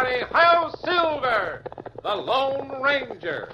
everybody, Hi-Yo Silver, the Lone Ranger.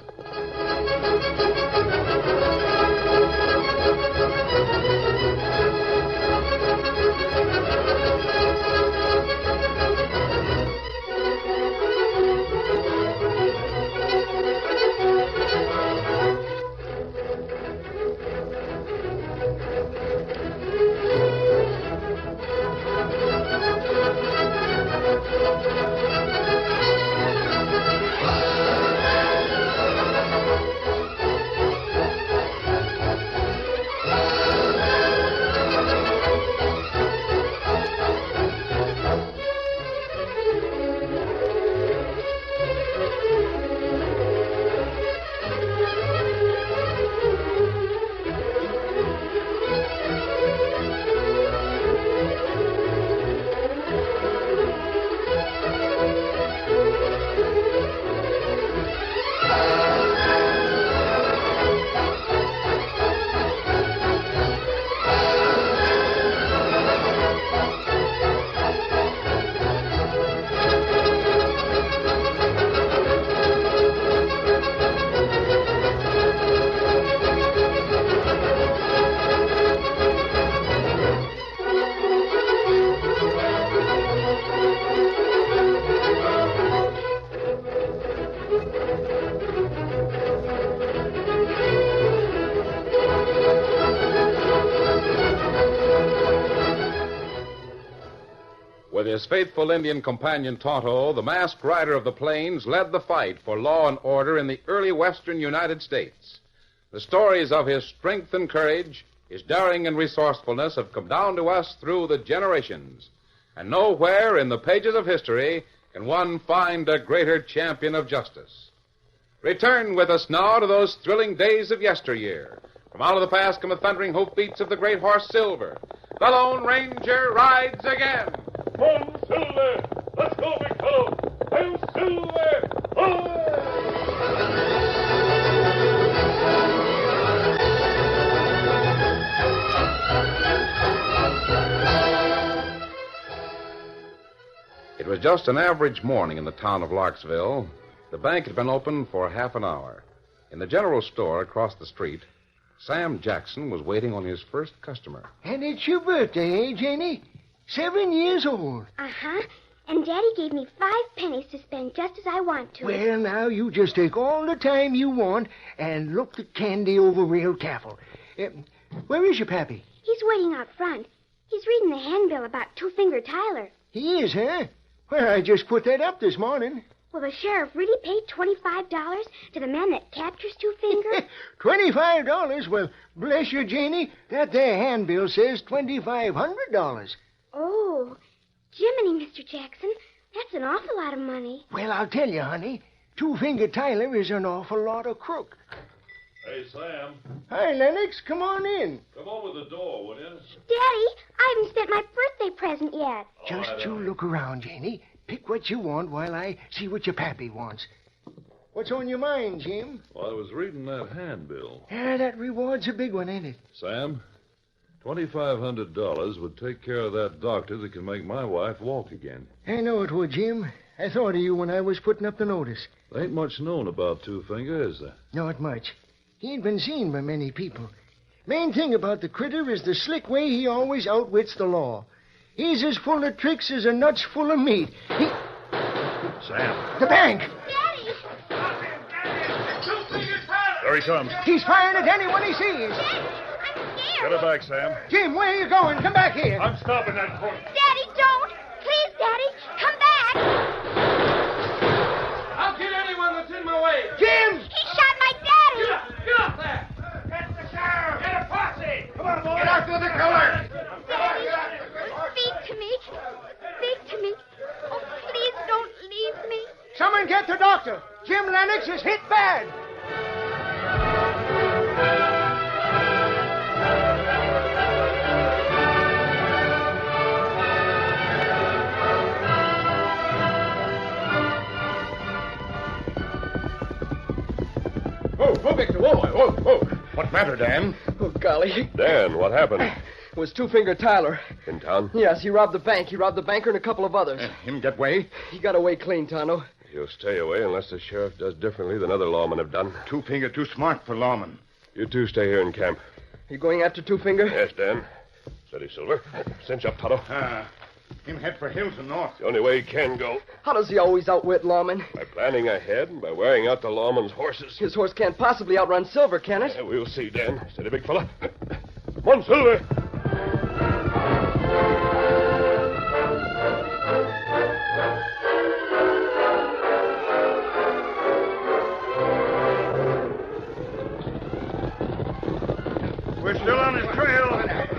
With his faithful Indian companion Tonto, the masked rider of the plains led the fight for law and order in the early western United States. The stories of his strength and courage, his daring and resourcefulness have come down to us through the generations. And nowhere in the pages of history can one find a greater champion of justice. Return with us now to those thrilling days of yesteryear. From out of the past come the thundering hoofbeats of the great horse Silver. The Lone Ranger rides again. Come on, Silver! Let's go, big fellow! Hail, Silver! It was just an average morning in the town of Larksville. The bank had been open for half an hour. In the general store across the street, Sam Jackson was waiting on his first customer. And it's your birthday, eh, Janie? 7 years old. Uh-huh. And Daddy gave me 5 pennies to spend just as I want to. Well, now, you just take all the time you want and look the candy over real careful. Where is your pappy? He's waiting out front. He's reading the handbill about Two-Finger Tyler. He is, huh? Well, I just put that up this morning. Will the sheriff really pay $25 to the man that captures Two-Finger? $25? Well, bless you, Janie. That there handbill says $2,500. Oh, Jiminy, Mr. Jackson. That's an awful lot of money. Well, I'll tell you, honey. Two-Finger Tyler is an awful lot of crook. Hey, Sam. Hi, Lennox. Come on in. Come over the door, will you? Daddy, I haven't spent my birthday present yet. Just you look around, Janie. Pick what you want while I see what your pappy wants. What's on your mind, Jim? Well, I was reading that handbill. Yeah, that reward's a big one, ain't it? Sam, $2,500 would take care of that doctor that can make my wife walk again. I know it would, Jim. I thought of you when I was putting up the notice. There ain't much known about Two-Finger, is there? Not much. He ain't been seen by many people. Main thing about the critter is the slick way he always outwits the law. He's as full of tricks as a nut's full of meat. Sam. The bank! Daddy! There he comes. He's firing at anyone he sees. I'm Get scared. her back, Sam. Jim, where are you going? Come back here. I'm stopping that court. Daddy, don't! Please, Daddy, come back! I'll kill anyone that's in my way. Jim! He shot my daddy! Get up there! Get the sheriff! Get a posse! Come on, boys! Get after the killer! Daddy, speak to me. Speak to me. Oh, please don't leave me. Someone get the doctor. Jim Lennox is hit bad. Whoa, Victor, whoa. What matter, Dan? Oh, golly. Dan, what happened? It was Two-Finger Tyler. In town? Yes, he robbed the bank. He robbed the banker and a couple of others. Him get way? He got away clean, Tonto. He'll stay away unless the sheriff does differently than other lawmen have done. Two-Finger too smart for lawman. You two stay here in camp. You going after Two-Finger? Yes, Dan. Steady, Silver. Cinch up, Tonto. Him head for hills and north. The only way he can go. How does he always outwit lawmen? By planning ahead and by wearing out the lawman's horses. His horse can't possibly outrun Silver, can it? We'll see, Dan. Steady, big fella. Come on, Silver. We're still on his trail.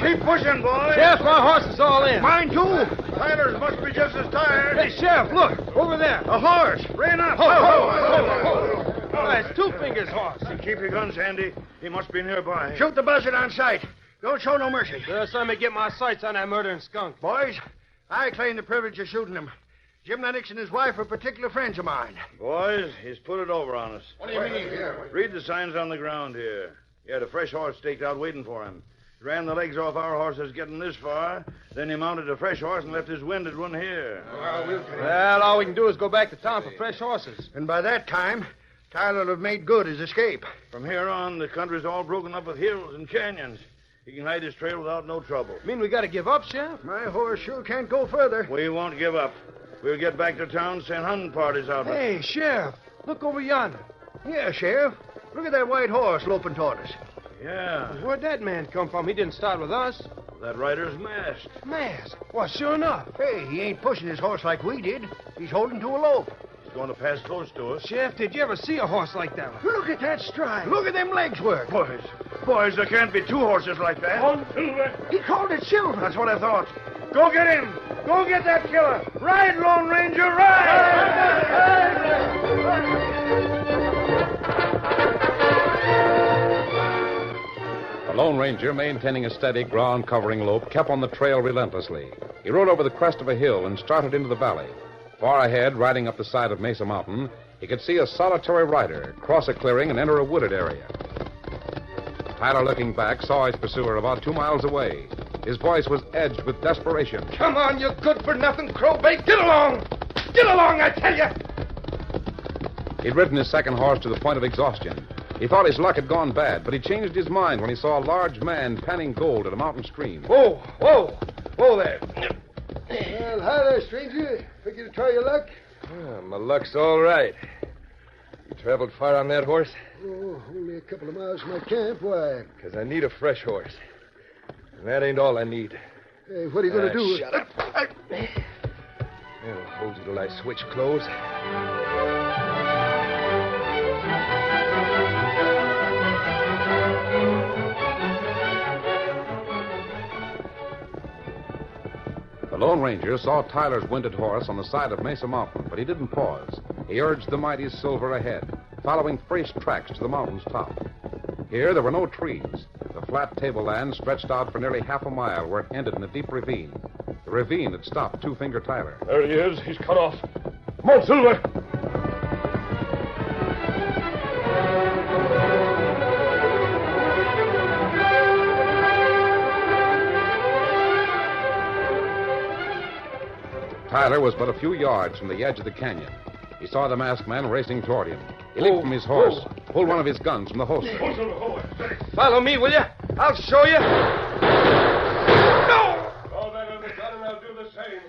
Keep pushing, boys. Sheriff, my horse is all in. Mine, too. Tyler's must be just as tired. Hey, Sheriff, look. Over there. A horse. Rein up. Why, it's Two-Finger's horse. Keep your guns handy. He must be nearby. Shoot the buzzard on sight. Don't show no mercy. First time I get my sights on that murdering skunk. Boys, I claim the privilege of shooting him. Jim Lennox and his wife are particular friends of mine. Boys, he's put it over on us. What do you mean? Read the signs on the ground here. He had a fresh horse staked out waiting for him. He ran the legs off our horses getting this far. Then he mounted a fresh horse and left his winded one here. Well, all we can do is go back to town for fresh horses. And by that time, Tyler will have made good his escape. From here on, the country's all broken up with hills and canyons. He can hide his trail without no trouble. Mean we got to give up, Sheriff? My horse sure can't go further. We won't give up. We'll get back to town, send hunting parties out. Hey, Sheriff, look over yonder. Yeah, Sheriff. Look at that white horse loping toward us. Yeah, Where'd that man come from? He didn't start with us. that rider's masked. Mask. Well, sure enough. Hey, he ain't pushing his horse like we did. He's holding to a lope. He's going to pass close to us. Sheriff, did you ever see a horse like that one? Look at that stride. Look at them legs work. Boys, there can't be two horses like that. On, Silver. He called it Silver. That's what I thought. Go get him! Go get that killer! Ride, Lone Ranger, The Lone Ranger, maintaining a steady ground-covering lope, kept on the trail relentlessly. He rode over the crest of a hill and started into the valley. Far ahead, riding up the side of Mesa Mountain, he could see a solitary rider cross a clearing and enter a wooded area. Tyler, looking back, saw his pursuer about 2 miles away. His voice was edged with desperation. Come on, you good-for-nothing crowbait. Get along! Get along, I tell you! He'd ridden his second horse to the point of exhaustion. He thought his luck had gone bad, but he changed his mind when he saw a large man panning gold at a mountain stream. Whoa there. Well, hi there, stranger. Figure to try your luck? My luck's all right. You traveled far on that horse? Oh, only a couple of miles from my camp. Why? Because I need a fresh horse. And that ain't all I need. Hey, what are you going to do? Shut up. I'll hold you till I switch clothes. The Lone Ranger saw Tyler's winded horse on the side of Mesa Mountain, but he didn't pause. He urged the mighty Silver ahead, following fresh tracks to the mountain's top. Here there were no trees. The flat tableland stretched out for nearly half a mile where it ended in a deep ravine. The ravine had stopped Two-Finger Tyler. There he is. He's cut off. Come on, Silver. Tyler was but a few yards from the edge of the canyon. He saw the masked man racing toward him. He leaped from his horse, pulled one of his guns from the holster. Follow me, will you? I'll show you. No! Throw that other gun and I'll do the same.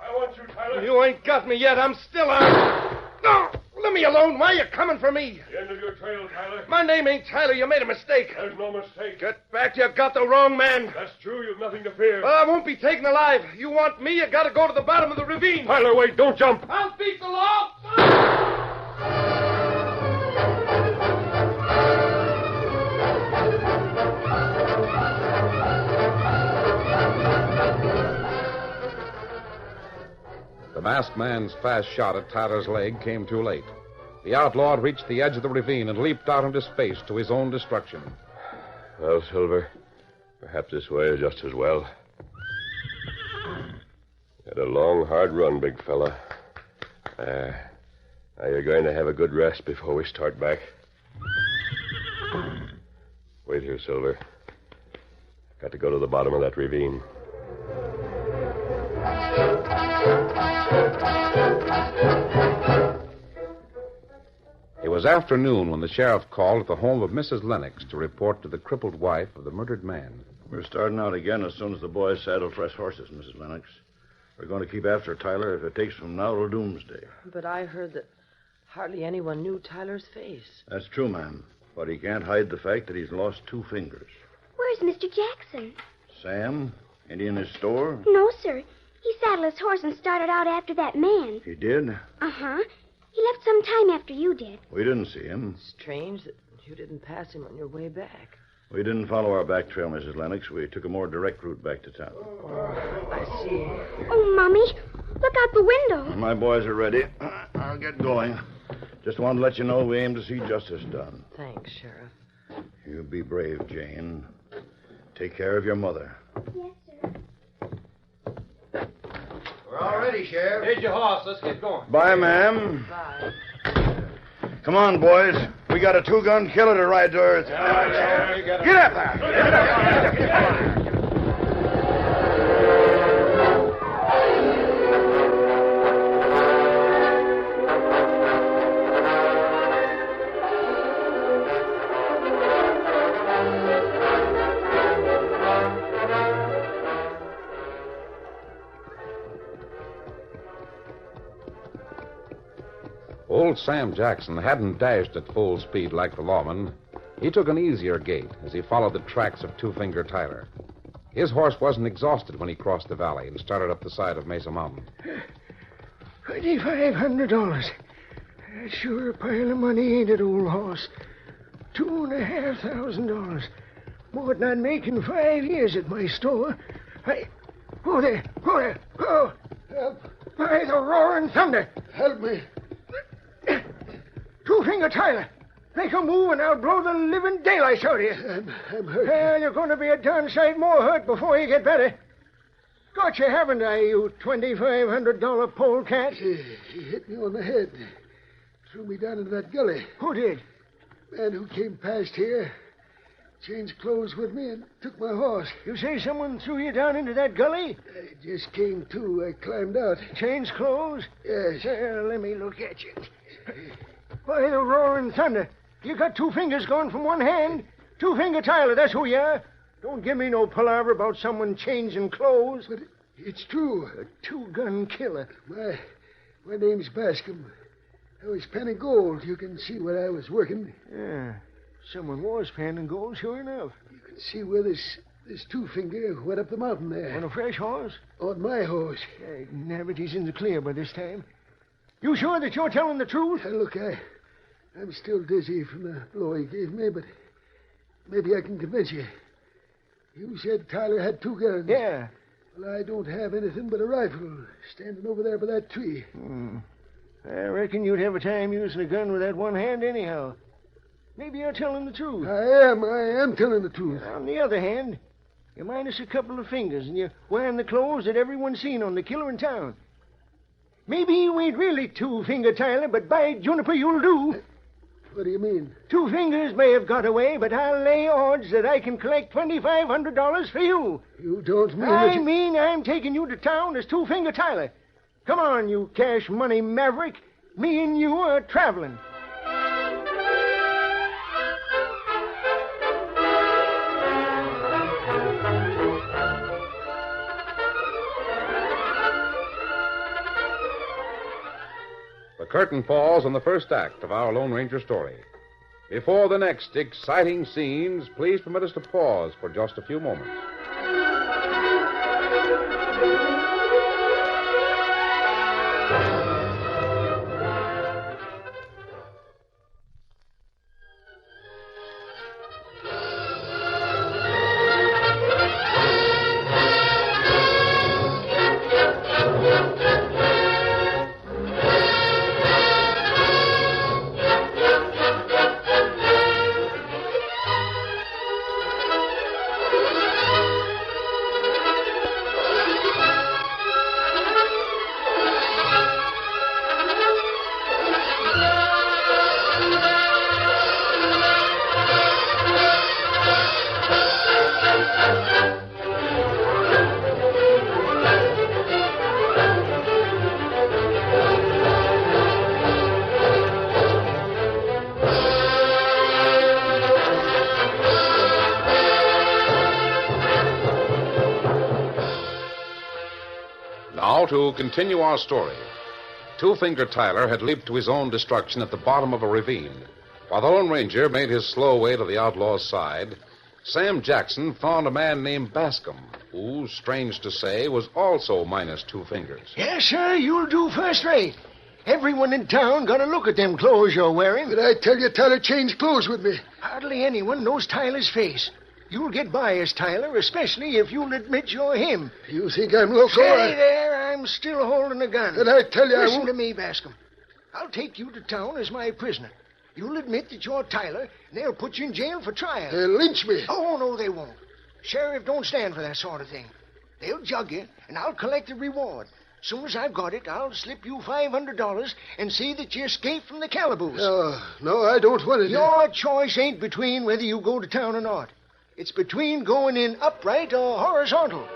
I want you, Tyler. You ain't got me yet. I'm still on. No! Let me alone. Why are you coming for me? The end of your trail, Tyler. My name ain't Tyler. You made a mistake. There's no mistake. Get back. You got the wrong man. That's true. You've nothing to fear. Well, I won't be taken alive. You want me, you gotta go to the bottom of the ravine. Tyler, wait. Don't jump. I'll beat the law. The masked man's fast shot at Tyler's leg came too late. The outlaw had reached the edge of the ravine and leaped out into space to his own destruction. Well, Silver, perhaps this way is just as well. Had a long, hard run, big fella. Now you're going to have a good rest before we start back. Wait here, Silver. Got to go to the bottom of that ravine. It was afternoon when the sheriff called at the home of Mrs. Lennox to report to the crippled wife of the murdered man. We're starting out again as soon as the boys saddle fresh horses, Mrs. Lennox. We're going to keep after Tyler if it takes from now till doomsday. But I heard that hardly anyone knew Tyler's face. That's true, ma'am. But he can't hide the fact that he's lost 2 fingers. Where's Mr. Jackson? Sam? Ain't he in his store? No, sir. He saddled his horse and started out after that man. He did? Uh-huh. He left some time after you did. We didn't see him. Strange that you didn't pass him on your way back. We didn't follow our back trail, Mrs. Lennox. We took a more direct route back to town. I see. Oh, Mommy, look out the window. My boys are ready. I'll get going. Just wanted to let you know we aim to see justice done. Thanks, Sheriff. You be brave, Jane. Take care of your mother. Yes, sir. We're all ready, Sheriff. Here's your horse. Let's get going. Bye, ma'am. Bye. Come on, boys. We got a 2-gun killer to ride to earth. Get up there. Old Sam Jackson hadn't dashed at full speed like the lawman. He took an easier gait as he followed the tracks of Two-Finger Tyler. His horse wasn't exhausted when he crossed the valley and started up the side of Mesa Mountain. $2,500. That's sure a pile of money, ain't it, old horse? $2,500. More than I'd make in 5 years at my store. Oh, there. Oh! Help. By the roaring thunder! Help me. Two-Finger Tyler! Make a move and I'll blow the living daylights out of you. I'm hurt. Well, you're going to be a darn sight more hurt before you get better. Got you, haven't I, you $2,500 polecat? He hit me on the head. Threw me down into that gully. Who did? Man who came past here changed clothes with me and took my horse. You say someone threw you down into that gully? I just came to. I climbed out. Changed clothes? Yes. Well, let me look at you. By the roaring thunder. You got 2 fingers going from one hand. Two-Finger Tyler, that's who you are. Don't give me no palaver about someone changing clothes. But it's true. A 2-gun killer. My name's Bascom. I was panning gold. You can see where I was working. Yeah. Someone was panning gold, sure enough. You can see where this Two-Finger went up the mountain there. On a fresh horse? On my horse. Nabbit, he's in the clear by this time. You sure that you're telling the truth? Look, I'm still dizzy from the blow he gave me, but maybe I can convince you. You said Tyler had 2 guns. Yeah. Well, I don't have anything but a rifle standing over there by that tree. I reckon you'd have a time using a gun with that one hand anyhow. Maybe you're telling the truth. I am telling the truth. On the other hand, you're minus a couple of fingers, and you're wearing the clothes that everyone's seen on the killer in town. Maybe you ain't really Two-Finger Tyler, but by Juniper, you'll do. What do you mean? 2 fingers may have got away, but I'll lay odds that I can collect $2,500 for you. You don't mean I mean I'm taking you to town as Two-Finger Tyler. Come on, you cash money maverick. Me and you are traveling. The curtain falls on the first act of our Lone Ranger story. Before the next exciting scenes, please permit us to pause for just a few moments. Now to continue our story. Two-Finger Tyler had leaped to his own destruction at the bottom of a ravine. While the Lone Ranger made his slow way to the outlaw's side, Sam Jackson found a man named Bascom, who, strange to say, was also minus two fingers. Yes, sir, you'll do first rate. Everyone in town got a look at them clothes you're wearing. But I tell you, Tyler changed clothes with me. Hardly anyone knows Tyler's face. You'll get by as Tyler, especially if you'll admit you're him. You think I'm loco? Stay there. I'm still holding a gun. And I tell you, I Listen won't... to me, Bascom. I'll take you to town as my prisoner. You'll admit that you're Tyler, and they'll put you in jail for trial. They'll lynch me. Oh, no, they won't. Sheriff don't stand for that sort of thing. They'll jug you, and I'll collect the reward. Soon as I've got it, I'll slip you $500 and see that you escape from the calaboose. No, I don't want it. Your choice ain't between whether you go to town or not. It's between going in upright or horizontal.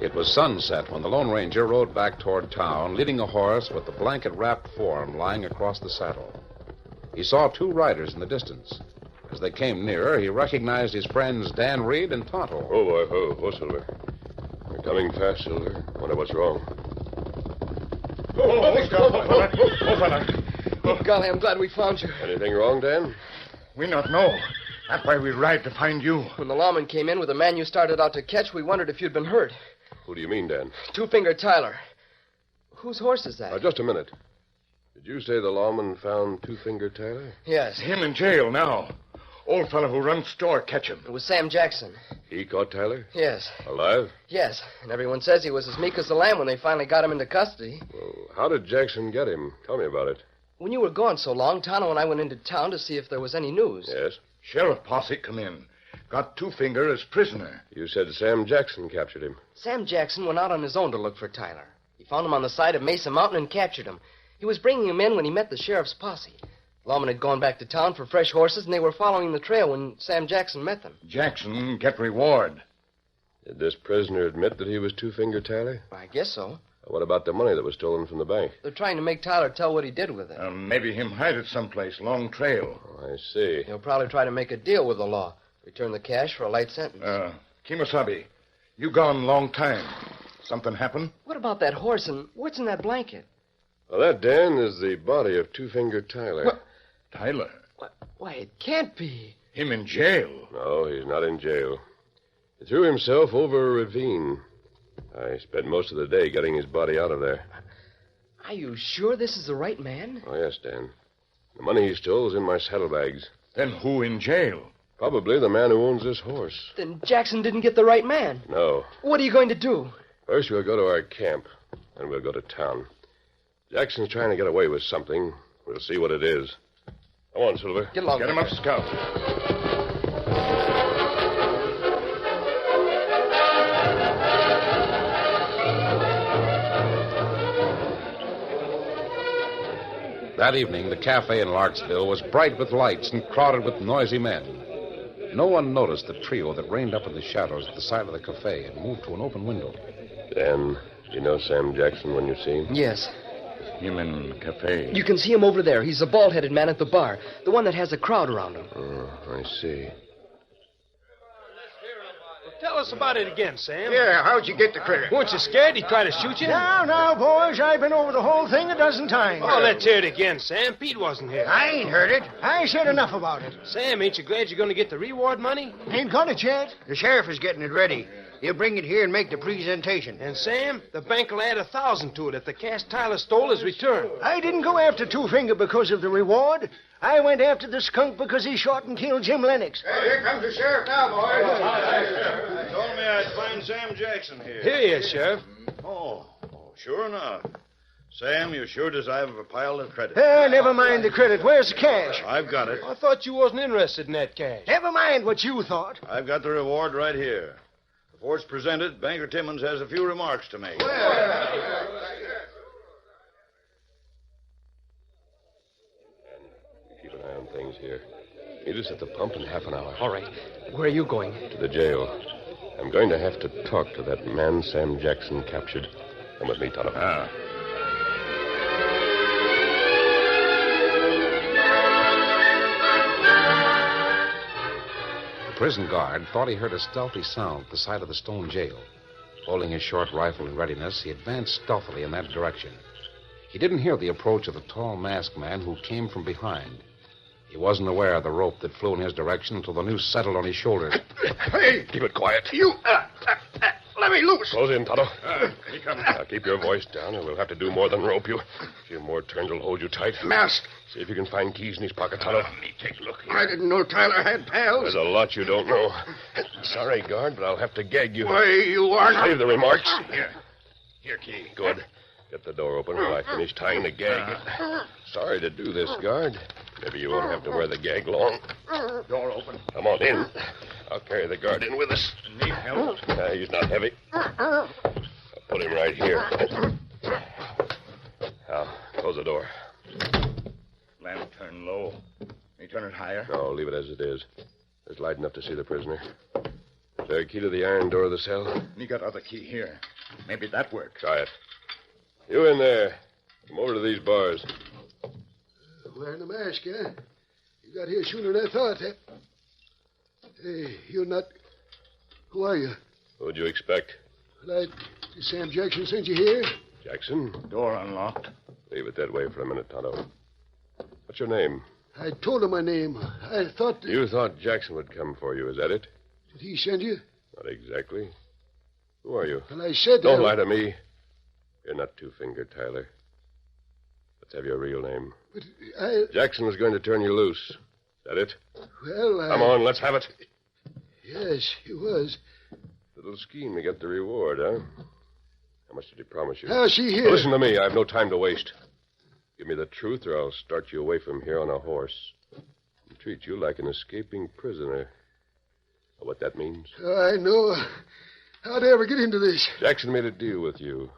It was sunset when the Lone Ranger rode back toward town, leading a horse with the blanket-wrapped form lying across the saddle. He saw two riders in the distance. As they came nearer, he recognized his friends Dan Reed and Tonto. Oh, Silver. You're coming fast, Silver. Wonder what's wrong. Golly, I'm glad we found you. Anything wrong, Dan? We not know. That's why we ride to find you. When the lawman came in with the man you started out to catch, we wondered if you'd been hurt. Who do you mean, Dan? Two-Finger Tyler. Whose horse is that? Just a minute. Did you say the lawman found Two-Finger Tyler? Yes. Him in jail now. Old fellow who runs store catch him. It was Sam Jackson. He caught Tyler? Yes. Alive? Yes. And everyone says he was as meek as a lamb when they finally got him into custody. Well, how did Jackson get him? Tell me about it. When you were gone so long, Tonto and I went into town to see if there was any news. Yes? Sheriff posse come in. Got Two-Finger as prisoner. You said Sam Jackson captured him. Sam Jackson went out on his own to look for Tyler. He found him on the side of Mesa Mountain and captured him. He was bringing him in when he met the sheriff's posse. Lawman had gone back to town for fresh horses, and they were following the trail when Sam Jackson met them. Jackson get reward. Did this prisoner admit that he was Two-Finger Tyler? I guess so. What about the money that was stolen from the bank? They're trying to make Tyler tell what he did with it. Maybe him hide it someplace, long trail. Oh, I see. He'll probably try to make a deal with the law. Return the cash for a light sentence. Kemosabe, you gone long time. Something happen? What about that horse and what's in that blanket? Well, that, Dan, is the body of Two-Finger Tyler. What? Tyler? Why, it can't be. Him in jail? No, he's not in jail. He threw himself over a ravine. I spent most of the day getting his body out of there. Are you sure this is the right man? Oh, yes, Dan. The money he stole is in my saddlebags. Then who in jail? Probably the man who owns this horse. Then Jackson didn't get the right man. No. What are you going to do? First, we'll go to our camp, then we'll go to town. Jackson's trying to get away with something. We'll see what it is. Come on, Silver. Get along. Get him up, Scout. That evening, the cafe in Larksville was bright with lights and crowded with noisy men. No one noticed the trio that reined up in the shadows at the side of the cafe and moved to an open window. Dan, you know Sam Jackson when you see him? Yes. Him in cafe. You can see him over there. He's the bald-headed man at the bar. The one that has a crowd around him. Oh, I see. Tell us about it again, Sam. Yeah, how'd you get the critter? Weren't you scared he'd try to shoot you? Now, boys, I've been over the whole thing a dozen times. Oh, let's hear it again, Sam. Pete wasn't here. I ain't heard it. I said enough about it. Sam, ain't you glad you're going to get the reward money? Ain't got it yet. The sheriff is getting it ready. He'll bring it here and make the presentation. And, Sam, the bank will add 1,000 to it if the cash Tyler stole is returned. I didn't go after Two-Finger because of the reward. I went after the skunk because he shot and killed Jim Lennox. Hey, here comes the sheriff now, boys. Told me I'd find Sam Jackson here. Here he is, Sheriff. Oh, sure enough. Sam, you sure deserve a pile of credit. Never mind the credit. Where's the cash? I've got it. I thought you wasn't interested in that cash. Never mind what you thought. I've got the reward right here. Before it's presented, Banker Timmons has a few remarks to make. Keep an eye on things here. Meet us at the pump in half an hour. All right. Where are you going? To the jail. I'm going to have to talk to that man Sam Jackson captured. Come with me, Tonto. prison guard thought he heard a stealthy sound at the side of the stone jail. Holding his short rifle in readiness, he advanced stealthily in that direction. He didn't hear the approach of the tall masked man who came from behind. He wasn't aware of the rope that flew in his direction until the noose settled on his shoulders. Hey! Keep it quiet. You, let me loose. Close in, Tonto. He comes. Now, keep your voice down, or we'll have to do more than rope you. A few more turns will hold you tight. Mask. See if you can find keys in his pocket, Tonto. Let me take a look here. I didn't know Tyler had pals. There's a lot you don't know. Sorry, guard, but I'll have to gag you. Why, you are not... Save the remarks. Here, Key. Good. Get the door open while I finish tying the gag. Sorry to do this, guard. Maybe you won't have to wear the gag long. Door open. Come on in. I'll carry the guard in with us. Need help? He's not heavy. I'll put him right here. Now, close the door. Lamp turned low. Me turn it higher? No, leave it as it is. There's light enough to see the prisoner. Is there a key to the iron door of the cell? Me got other key here. Maybe that works. Try it. You in there. Come over to these bars. Wearing a mask, huh? You got here sooner than I thought. Hey, you're not... Who are you? Who'd you expect? Well, did Sam Jackson send you here? Jackson? Door unlocked. Leave it that way for a minute, Tonto. What's your name? I told him my name. I thought... You thought Jackson would come for you, is that it? Did he send you? Not exactly. Who are you? Well, I said... Don't lie to me. You're not Two-Finger, Tyler. Let's have your real name. But Jackson was going to turn you loose. Is that it? Well, Come on, let's have it. Yes, he was. Little scheme to get the reward, huh? How much did he promise you? Now, see here... Well, listen to me. I have no time to waste. Give me the truth, or I'll start you away from here on a horse and treat you like an escaping prisoner. Know what that means? I know. How'd I ever get into this? Jackson made a deal with you.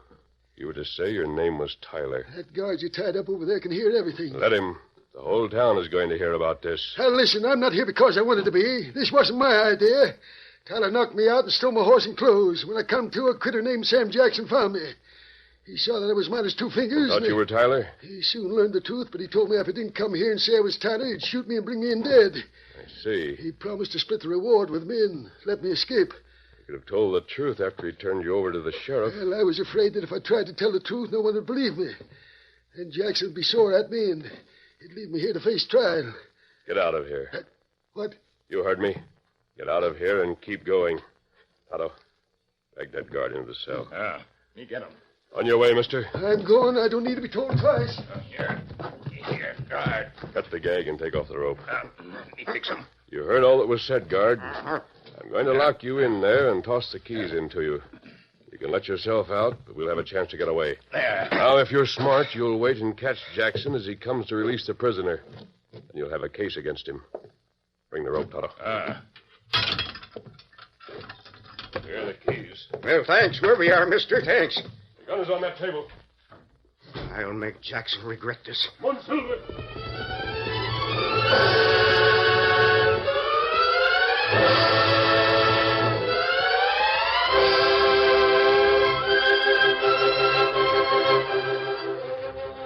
You were to say your name was Tyler. That guard you tied up over there can hear everything. Let him. The whole town is going to hear about this. Now, listen, I'm not here because I wanted to be. This wasn't my idea. Tyler knocked me out and stole my horse and clothes. When I come to, a critter named Sam Jackson found me. He saw that I was minus 2 fingers. Thought you were Tyler? He soon learned the truth, but he told me if I didn't come here and say I was Tyler, he'd shoot me and bring me in dead. I see. He promised to split the reward with me and let me escape. You could have told the truth after he turned you over to the sheriff. Well, I was afraid that if I tried to tell the truth, no one would believe me. Then Jackson would be sore at me, and he'd leave me here to face trial. Get out of here. What? You heard me. Get out of here and keep going. Otto, drag that guard into the cell. Me get him. On your way, mister. I'm going. I don't need to be told twice. Here, guard. Cut the gag and take off the rope. Me fix him. You heard all that was said, guard. I'm going to lock you in there and toss the keys into you. You can let yourself out, but we'll have a chance to get away. There. Now, if you're smart, you'll wait and catch Jackson as he comes to release the prisoner. And you'll have a case against him. Bring the rope, Toto. Here are the keys. Well, thanks. Where we are, mister. Thanks. The gun is on that table. I'll make Jackson regret this. Come on, Silver.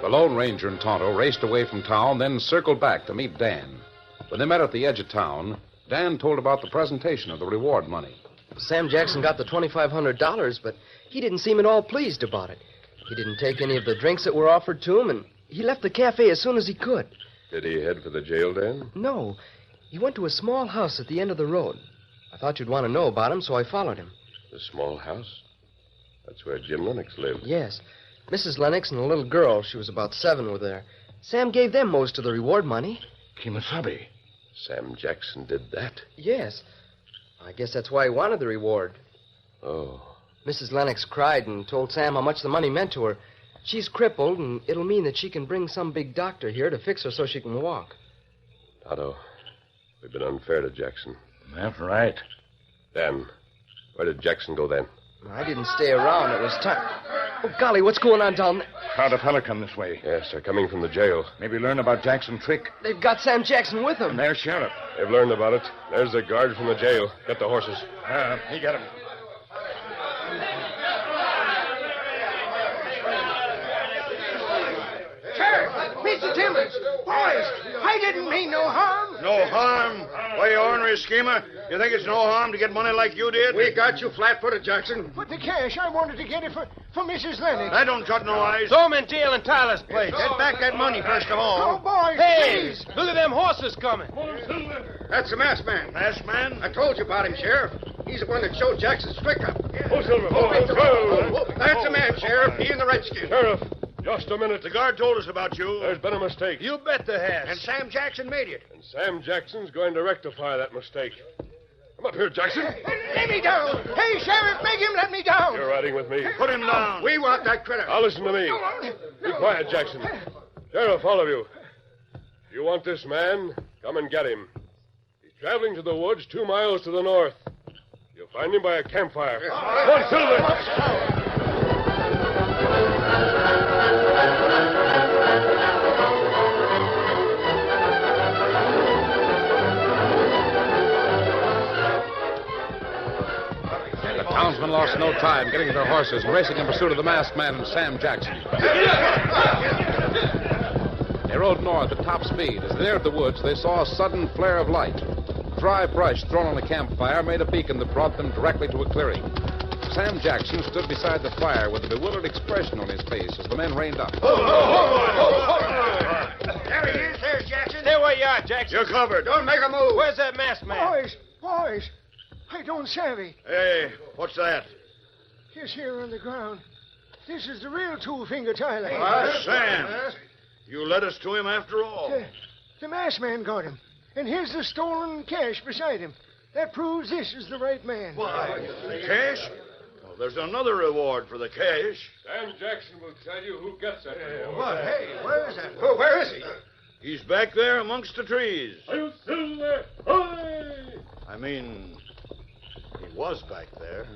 The Lone Ranger and Tonto raced away from town, then circled back to meet Dan. When they met at the edge of town, Dan told about the presentation of the reward money. Sam Jackson got the $2,500, but he didn't seem at all pleased about it. He didn't take any of the drinks that were offered to him, and he left the cafe as soon as he could. Did he head for the jail, Dan? No. He went to a small house at the end of the road. I thought you'd want to know about him, so I followed him. The small house? That's where Jim Lennox lived. Yes. Mrs. Lennox and a little girl, she was about 7, were there. Sam gave them most of the reward money. Kimasabi. Sam Jackson did that? Yes. I guess that's why he wanted the reward. Oh. Mrs. Lennox cried and told Sam how much the money meant to her. She's crippled, and it'll mean that she can bring some big doctor here to fix her so she can walk. Otto, we've been unfair to Jackson. That's right. Dan, where did Jackson go then? I didn't stay around. It was time. Oh, golly, what's going on down there? How'd a fella come this way? Yes, they're coming from the jail. Maybe learn about Jackson's trick. They've got Sam Jackson with them. And there's Sheriff. They've learned about it. There's the guard from the jail. Get the horses. He got him. Sheriff, Mr. Timmons, boys, I didn't mean no harm. No harm. Why, you ornery schemer. You think it's no harm to get money like you did? We got you flat-footed, Jackson. But the cash, I wanted to get it for Mrs. Lennox. I don't cut no eyes. Throw him in jail in Tyler's place. Get back that money first of all. Oh, boys, Hey, please. look at them horses coming. That's the masked man. Masked man? I told you about him, Sheriff. He's the one that showed Jackson's trick up. Oh, Silver. That's the man, Sheriff. He and the Redskin. Sheriff, just a minute. The guard told us about you. There's been a mistake. You bet there has. And Sam Jackson made it. And Sam Jackson's going to rectify that mistake. Come up here, Jackson. Let me down. Hey, Sheriff, make him let me down. You're riding with me. Put him down. We want that critter. Now listen to me. Be quiet, Jackson. Sheriff, all of you. If you want this man, come and get him. He's traveling to the woods 2 miles to the north. You'll find him by a campfire. Come on, Silver. The townsmen lost no time getting to their horses and racing in pursuit of the masked man and Sam Jackson. They rode north at top speed. As they neared the woods, they saw a sudden flare of light. Dry brush thrown on a campfire made a beacon that brought them directly to a clearing. Sam Jackson stood beside the fire with a bewildered expression on his face as the men reined up. There he is. There's Jackson. Stay where you are, Jackson. You're covered. Don't make a move. Where's that masked man? Boys, I don't savvy. Hey, what's that? Just here on the ground. This is the real two-finger Tyler. Sam. You led us to him after all. The masked man got him. And here's the stolen cash beside him. That proves this is the right man. The cash? Well, there's another reward for the cash. Sam Jackson will tell you who gets that reward. What? Hey, where is that? Oh, where is he? He's back there amongst the trees. You Silver. Hooray! I mean, he was back there.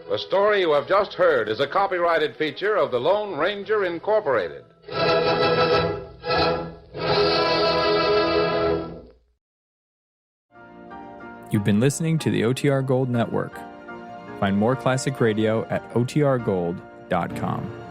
The story you have just heard is a copyrighted feature of the Lone Ranger Incorporated. You've been listening to the OTR Gold Network. Find more classic radio at otrgold.com.